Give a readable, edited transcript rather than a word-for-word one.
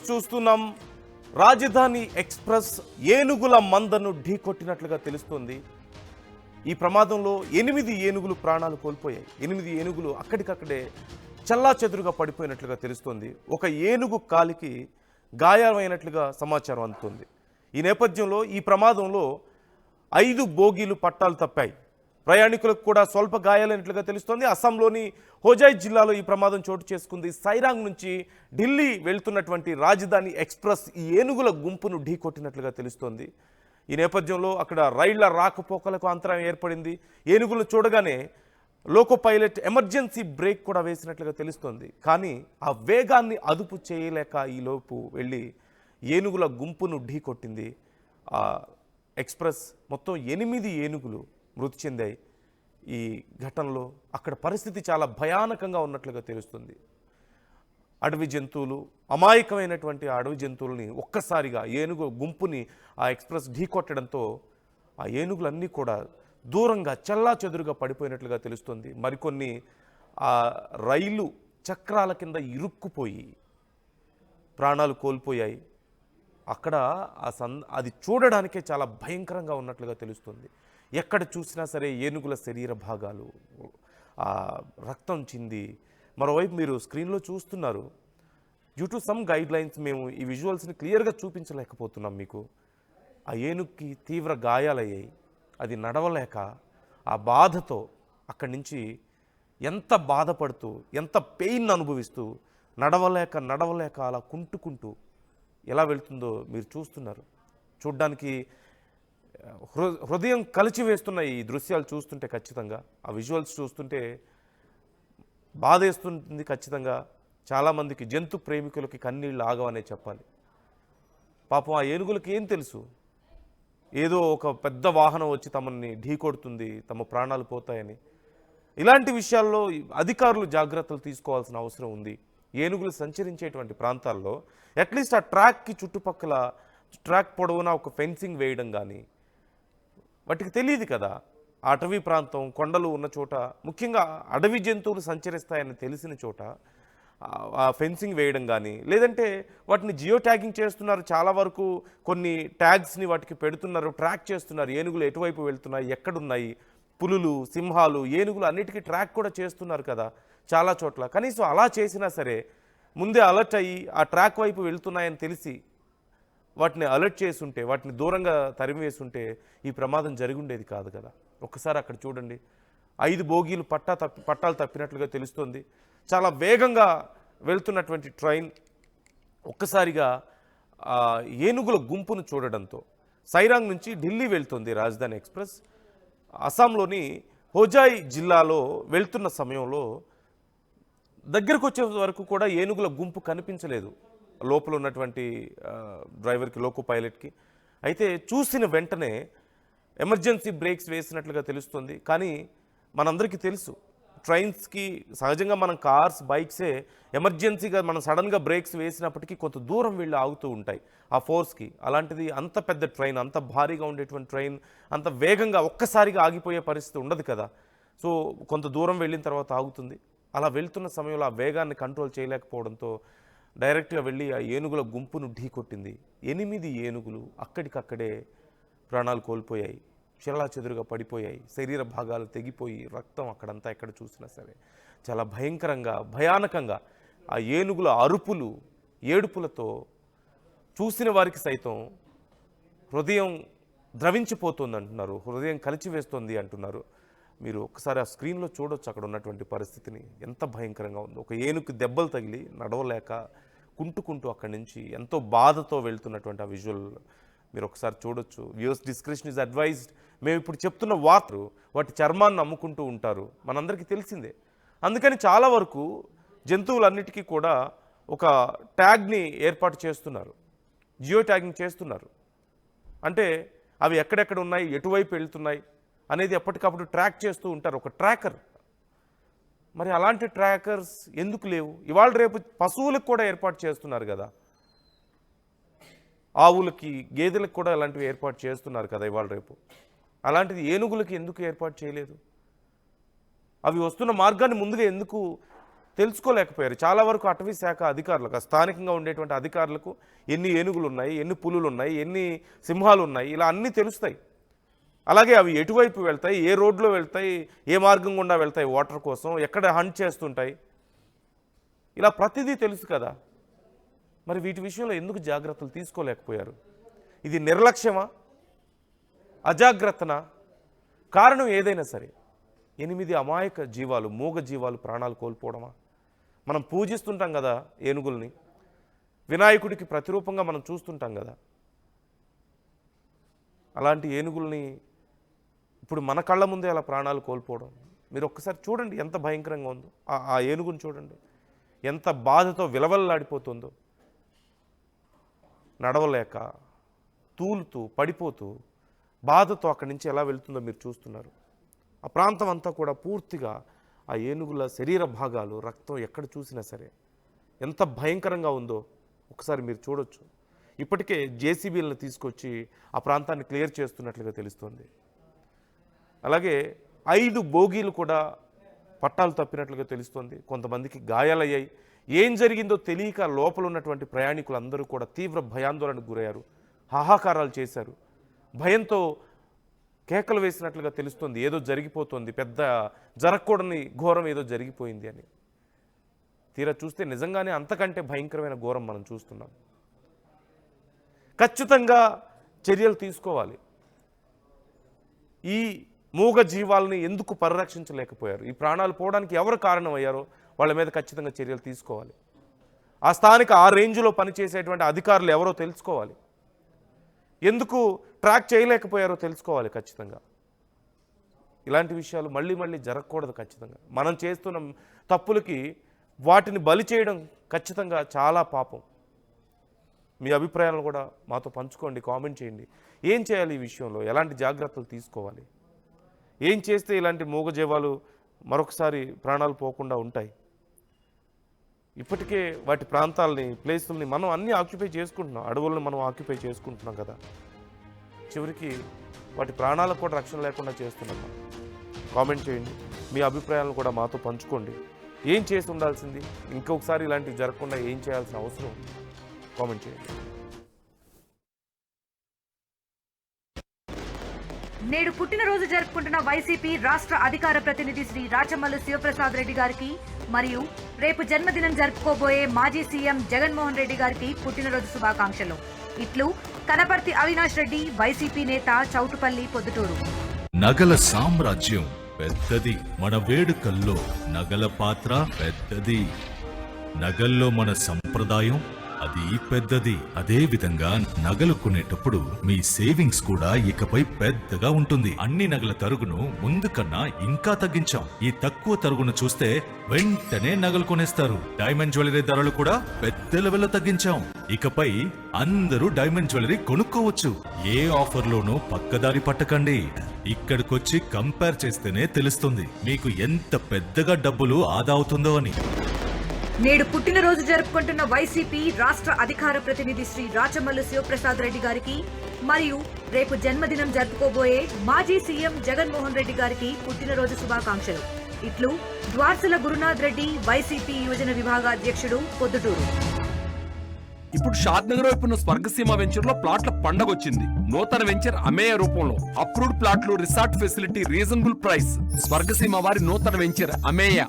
చూస్తున్నాం. రాజధాని ఎక్స్ప్రెస్ ఏనుగుల మందను ఢీకొట్టినట్లుగా తెలుస్తోంది. ఈ ప్రమాదంలో 8 ఏనుగులు ప్రాణాలు కోల్పోయాయి. 8 ఏనుగులు అక్కడికక్కడే చెల్లాచెదురుగా పడిపోయినట్లుగా తెలుస్తోంది. ఒక ఏనుగు కాలికి గాయమైనట్లుగా సమాచారం అందుతుంది. ఈ నేపథ్యంలో ఈ ప్రమాదంలో 5 బోగీలు పట్టాలు తప్పాయి. ప్రయాణికులకు కూడా స్వల్ప గాయాలైనట్లుగా తెలుస్తోంది. అస్సాంలోని హోజాయ్ జిల్లాలో ఈ ప్రమాదం చోటు చేసుకుంది. సైరాంగ్ నుంచి ఢిల్లీ వెళ్తున్నటువంటి రాజధాని ఎక్స్ప్రెస్ ఈ ఏనుగుల గుంపును ఢీకొట్టినట్లుగా తెలుస్తోంది. ఈ నేపథ్యంలో అక్కడ రైళ్ల రాకపోకలకు అంతరాయం ఏర్పడింది. ఏనుగులను చూడగానే లోకో పైలట్ ఎమర్జెన్సీ బ్రేక్ కూడా వేసినట్లుగా తెలుస్తోంది. కానీ ఆ వేగాన్ని అదుపు చేయలేక ఈలోపు వెళ్ళి ఏనుగుల గుంపును ఢీకొట్టింది. ఆ ఎక్స్ప్రెస్ మొత్తం 8 ఏనుగులు మృతి చెందాయి. ఈ ఘటనలో అక్కడ పరిస్థితి చాలా భయానకంగా ఉన్నట్లుగా తెలుస్తుంది. అడవి జంతువులు, అమాయకమైనటువంటి అడవి జంతువులని ఒక్కసారిగా ఏనుగు గుంపుని ఆ ఎక్స్ప్రెస్ ఢీకొట్టడంతో ఆ ఏనుగులన్నీ కూడా దూరంగా చెల్లాచెదురుగా పడిపోయినట్లుగా తెలుస్తుంది. మరికొన్ని ఆ రైలు చక్రాల కింద ఇరుక్కుపోయి ప్రాణాలు కోల్పోయాయి. అక్కడ అది చూడడానికే చాలా భయంకరంగా ఉన్నట్లుగా తెలుస్తుంది. ఎక్కడ చూసినా సరే ఏనుగుల శరీర భాగాలు, రక్తం చింది. మరోవైపు మీరు స్క్రీన్లో చూస్తున్నారు. Due to some guide lines మేము ఈ విజువల్స్ని క్లియర్గా చూపించలేకపోతున్నాం మీకు. ఆ ఏనుగుకి తీవ్ర గాయాలయ్యాయి. అది నడవలేక ఆ బాధతో అక్కడి నుంచి ఎంత బాధపడుతూ, ఎంత పెయిన్ అనుభవిస్తూ నడవలేక అలా కుంటుకుంటూ ఎలా వెళ్తుందో మీరు చూస్తున్నారు. చూడ్డానికి హృదయం కలిచివేస్తున్న ఈ దృశ్యాలు చూస్తుంటే ఖచ్చితంగా, ఆ విజువల్స్ చూస్తుంటే బాధేస్తుంది ఖచ్చితంగా. చాలామందికి, జంతు ప్రేమికులకి కన్నీళ్ళు ఆగవనే చెప్పాలి. పాపం ఆ ఏనుగులకి ఏం తెలుసు, ఏదో ఒక పెద్ద వాహనం వచ్చి తమని ఢీకొడుతుంది, తమ ప్రాణాలు పోతాయని. ఇలాంటి విషయాల్లో అధికారులు జాగ్రత్తలు తీసుకోవాల్సిన అవసరం ఉంది. ఏనుగులు సంచరించేటువంటి ప్రాంతాల్లో అట్లీస్ట్ ఆ ట్రాక్కి చుట్టుపక్కల ట్రాక్ పొడవునా ఒక ఫెన్సింగ్ వేయడం కానీ, వాటికి తెలియదు కదా. ఆ అటవీ ప్రాంతం, కొండలు ఉన్న చోట, ముఖ్యంగా అడవి జంతువులు సంచరిస్తాయని తెలిసిన చోట ఆ ఫెన్సింగ్ వేయడం కానీ, లేదంటే వాటిని జియో ట్యాగింగ్ చేస్తున్నారు. చాలా వరకు కొన్ని ట్యాగ్స్ని వాటికి పెడుతున్నారు, ట్రాక్ చేస్తున్నారు. ఏనుగులు ఎటువైపు వెళ్తున్నాయి, ఎక్కడున్నాయి, పులులు, సింహాలు, ఏనుగులు అన్నిటికీ ట్రాక్ కూడా చేస్తున్నారు కదా చాలా చోట్ల. కనీసం అలా చేసినా సరే ముందే అలర్ట్ అయ్యి ఆ ట్రాక్ వైపు వెళ్తున్నాయని తెలిసి వాటిని అలర్ట్ చేసుంటే, వాటిని దూరంగా తరిమివేసుంటే ఈ ప్రమాదం జరిగి ఉండేది కాదు కదా. ఒక్కసారి అక్కడ చూడండి, 5 బోగీలు పట్టాలు తప్పినట్లుగా తెలుస్తుంది. చాలా వేగంగా వెళ్తున్నటువంటి ట్రైన్ ఒక్కసారిగా ఏనుగుల గుంపును చూడడంతో, సైరాంగ్ నుంచి ఢిల్లీ వెళ్తుంది రాజధాని ఎక్స్ప్రెస్. అస్సాంలోని హోజాయ్ జిల్లాలో వెళ్తున్న సమయంలో దగ్గరకు వచ్చే వరకు కూడా ఏనుగుల గుంపు కనిపించలేదు లోపల ఉన్నటువంటి డ్రైవర్కి, లోకో పైలట్కి. అయితే చూసిన వెంటనే ఎమర్జెన్సీ బ్రేక్స్ వేసినట్లుగా తెలుస్తుంది. కానీ మనందరికీ తెలుసు, ట్రైన్స్కి సహజంగా మనం కార్స్, బైక్సే ఎమర్జెన్సీగా మనం సడన్గా బ్రేక్స్ వేసినప్పటికీ కొంత దూరం వెళ్ళి ఆగుతూ ఉంటాయి ఆ ఫోర్స్కి. అలాంటిది అంత పెద్ద ట్రైన్, అంత భారీగా ఉండేటువంటి ట్రైన్ అంత వేగంగా ఒక్కసారిగా ఆగిపోయే పరిస్థితి ఉండదు కదా. సో కొంత దూరం వెళ్ళిన తర్వాత ఆగుతుంది. అలా వెళ్తున్న సమయంలో ఆ వేగాన్ని కంట్రోల్ చేయలేకపోవడంతో డైరెక్ట్గా వెళ్ళి ఆ ఏనుగుల గుంపును ఢీకొట్టింది. 8 ఏనుగులు అక్కడికక్కడే ప్రాణాలు కోల్పోయాయి, చెల్లాచెదురుగా పడిపోయాయి, శరీర భాగాలు తెగిపోయి రక్తం అక్కడంతా ఎక్కడ చూసినా సరే. చాలా భయానకంగా ఆ ఏనుగుల అరుపులు, ఏడుపులతో చూసిన వారికి సైతం హృదయం ద్రవించిపోతుంది అంటున్నారు, హృదయం కలిచివేస్తుంది అంటున్నారు. మీరు ఒక్కసారి ఆ స్క్రీన్లో చూడొచ్చు అక్కడ ఉన్నటువంటి పరిస్థితిని, ఎంత భయంకరంగా ఉందో. ఒక ఏనుగు దెబ్బలు తగిలి నడవలేక కుంటుకుంటూ అక్కడి నుంచి ఎంతో బాధతో వెళ్తున్నటువంటి ఆ విజువల్ మీరు ఒకసారి చూడొచ్చు. Viewers description is advised. మేము ఇప్పుడు చెప్తున్న వాటి చర్మాన్ని అమ్ముకుంటూ ఉంటారు, మనందరికీ తెలిసిందే. అందుకని చాలా వరకు జంతువులన్నిటికీ కూడా ఒక ట్యాగ్ని ఏర్పాటు చేస్తున్నారు, జియో ట్యాగింగ్ చేస్తున్నారు. అంటే అవి ఎక్కడెక్కడ ఉన్నాయి, ఎటువైపు వెళ్తున్నాయి అనేది ఎప్పటికప్పుడు ట్రాక్ చేస్తూ ఉంటారు, ఒక ట్రాకర్. మరి అలాంటి ట్రాకర్స్ ఎందుకు లేవు? ఇవాళ రేపు పశువులకు కూడా ఏర్పాటు చేస్తున్నారు కదా, ఆవులకి, గేదెలకు కూడా అలాంటివి ఏర్పాటు చేస్తున్నారు కదా ఇవాళ రేపు. అలాంటిది ఏనుగులకి ఎందుకు ఏర్పాటు చేయలేదు? అవి వస్తున్న మార్గాన్ని ముందుగా ఎందుకు తెలుసుకోలేకపోయారు. చాలా వరకు అటవీ శాఖ అధికారులకు, స్థానికంగా ఉండేటువంటి అధికారులకు ఎన్ని ఏనుగులు ఉన్నాయి, ఎన్ని పులులు ఉన్నాయి, ఎన్ని సింహాలు ఉన్నాయి, ఇలా అన్నీ తెలుస్తాయి. అలాగే అవి ఎటువైపు వెళ్తాయి, ఏ రోడ్లో వెళ్తాయి, ఏ మార్గం గుండా వెళ్తాయి వాటర్ కోసం, ఎక్కడ హంట్ చేస్తుంటాయి, ఇలా ప్రతిదీ తెలుసు కదా. మరి వీటి విషయంలో ఎందుకు జాగ్రత్తలు తీసుకోలేకపోయారు? ఇది నిర్లక్ష్యమా, అజాగ్రత్తనా? కారణం ఏదైనా సరే 8 అమాయక జీవాలు, మూగ జీవాలు ప్రాణాలు కోల్పోవడమా? మనం పూజిస్తుంటాం కదా ఏనుగుల్ని, వినాయకుడికి ప్రతిరూపంగా మనం చూస్తుంటాం కదా. అలాంటి ఏనుగుల్ని ఇప్పుడు మన కళ్ళ ముందే అలా ప్రాణాలు కోల్పోవడం, మీరు ఒక్కసారి చూడండి ఎంత భయంకరంగా ఉందో. ఆ ఏనుగుని చూడండి ఎంత బాధతో విలవల్లాడిపోతుందో, నడవలేక తూలుతూ పడిపోతూ బాధతో అక్కడి నుంచి ఎలా వెళ్తుందో మీరు చూస్తున్నారు. ఆ ప్రాంతం అంతా కూడా పూర్తిగా ఆ ఏనుగుల శరీర భాగాలు, రక్తం ఎక్కడ చూసినా సరే ఎంత భయంకరంగా ఉందో ఒకసారి మీరు చూడొచ్చు. ఇప్పటికే జేసీబీలను తీసుకొచ్చి ఆ ప్రాంతాన్ని క్లియర్ చేస్తున్నట్లుగా తెలుస్తుంది. అలాగే 5 బోగీలు కూడా పట్టాలు తప్పినట్లుగా తెలుస్తుంది. కొంతమందికి గాయాలయ్యాయి. ఏం జరిగిందో తెలియక లోపల ఉన్నటువంటి ప్రయాణికులందరూ కూడా తీవ్ర భయాందోళనకు గురయ్యారు, హాహాకారాలు చేశారు, భయంతో కేకలు వేసినట్లుగా తెలుస్తుంది. ఏదో జరిగిపోతుంది, పెద్ద జరగకూడని ఘోరం ఏదో జరిగిపోయింది అని. తీరా చూస్తే నిజంగానే అంతకంటే భయంకరమైన ఘోరం మనం చూస్తున్నాం. ఖచ్చితంగా చర్యలు తీసుకోవాలి. ఈ మూగ జీవాలని ఎందుకు పరిరక్షించలేకపోయారు? ఈ ప్రాణాలు పోవడానికి ఎవరు కారణమయ్యారో వాళ్ళ మీద ఖచ్చితంగా చర్యలు తీసుకోవాలి. ఆ స్థానిక ఆ రేంజ్లో పనిచేసేటువంటి అధికారులు ఎవరో తెలుసుకోవాలి. ఎందుకు ట్రాక్ చేయలేకపోయారో తెలుసుకోవాలి ఖచ్చితంగా. ఇలాంటి విషయాలు మళ్ళీ మళ్ళీ జరగకూడదు ఖచ్చితంగా. మనం చేస్తున్న తప్పులకి వాటిని బలి చేయడం ఖచ్చితంగా చాలా పాపం. మీ అభిప్రాయాలను కూడా మాతో పంచుకోండి, కామెంట్ చేయండి. ఏం చేయాలి ఈ విషయంలో, ఎలాంటి జాగ్రత్తలు తీసుకోవాలి, ఏం చేస్తే ఇలాంటి మూగజీవాలు మరొకసారి ప్రాణాలు పోకుండా ఉంటాయి? ఇప్పటికే వాటి ప్రాంతాలని, ప్లేసుల్ని మనం అన్నీ ఆక్యుపై చేసుకుంటున్నాం, అడవులను మనం ఆక్యుపై చేసుకుంటున్నాం కదా. చివరికి వాటి ప్రాణాలకు కూడా రక్షణ లేకుండా చేస్తున్నాం. కామెంట్ చేయండి, మీ అభిప్రాయాలను కూడా మాతో పంచుకోండి. ఏం చేసి ఉండాల్సింది, ఇంకొకసారి ఇలాంటివి జరగకుండా ఏం చేయాల్సిన అవసరం ఉంది? కామెంట్ చేయండి. నేడు పుట్టినరోజు జరుపుకుంటున్న వైసీపీ రాష్ట్ర అధికార ప్రతినిధి శ్రీ రాచమల్లు శివప్రసాద్ రెడ్డి గారికి మరియు రేపు జన్మదినం జరుపుకోబోయే మాజీ సీఎం జగన్మోహన్ రెడ్డి గారికి పుట్టినరోజు శుభాకాంక్షలు. ఇట్లు కనపర్తి అవినాష్ రెడ్డి, వైసీపీ నేత, చౌటుపల్లి, పొద్దుటూరు. నగల సామ్రాజ్యం పెద్దది, మన వేడుకల్లో నగల పాత్ర పెద్దది. నగల్లో మన సంప్రదాయం అది పెద్దది. అదే విధంగా నగలు కొనేటప్పుడు మీ సేవింగ్స్ కూడా ఇకపై పెద్దగా ఉంటుంది. అన్ని నగల తరుగును ముందు కన్నా ఇంకా తగ్గించాం. ఈ తక్కువ తరుగును చూస్తే వెంటనే నగలు కొనేస్తారు. డైమండ్ జ్యువెలరీ ధరలు కూడా పెద్ద లెవెల్లో తగ్గించాం. ఇకపై అందరూ డైమండ్ జ్యువెలరీ కొనుక్కోవచ్చు. ఏ ఆఫర్లోనూ పక్కదారి పట్టకండి. ఇక్కడికొచ్చి కంపేర్ చేస్తేనే తెలుస్తుంది మీకు ఎంత పెద్దగా డబ్బులు ఆదా అవుతుందో అని. నేడు పుట్టినరోజు జరుపుకుంటున్న వైసీపీ రాష్ట్ర అధికార ప్రతినిధి శ్రీ రాచమల్లు శివప్రసాద్ రెడ్డి గారికి మరియు రేపు జన్మదినం జరుపుకోబోయే మాజీ సీఎం జగన్మోహన్ రెడ్డి గారికి పుట్టినరోజు శుభాకాంక్షలు. ఇట్లు ద్వార్సల గురునాథ్ రెడ్డి, వైసీపీ యువజన విభాగ అధ్యక్షుడు, పొద్దుటూరు. ఇప్పుడు షాద్ నగర్ వైపు ఉన్న స్వర్గసీమ వెంచర్ లో ప్లాట్ల పండగ వచ్చింది. నూతన వెంచర్ అమేయ రూపంలో అప్రూవ్డ్ ప్లాట్లు, resort facility, reasonable price. Swargaseema వారి నూతన వెంచర్ అమేయ.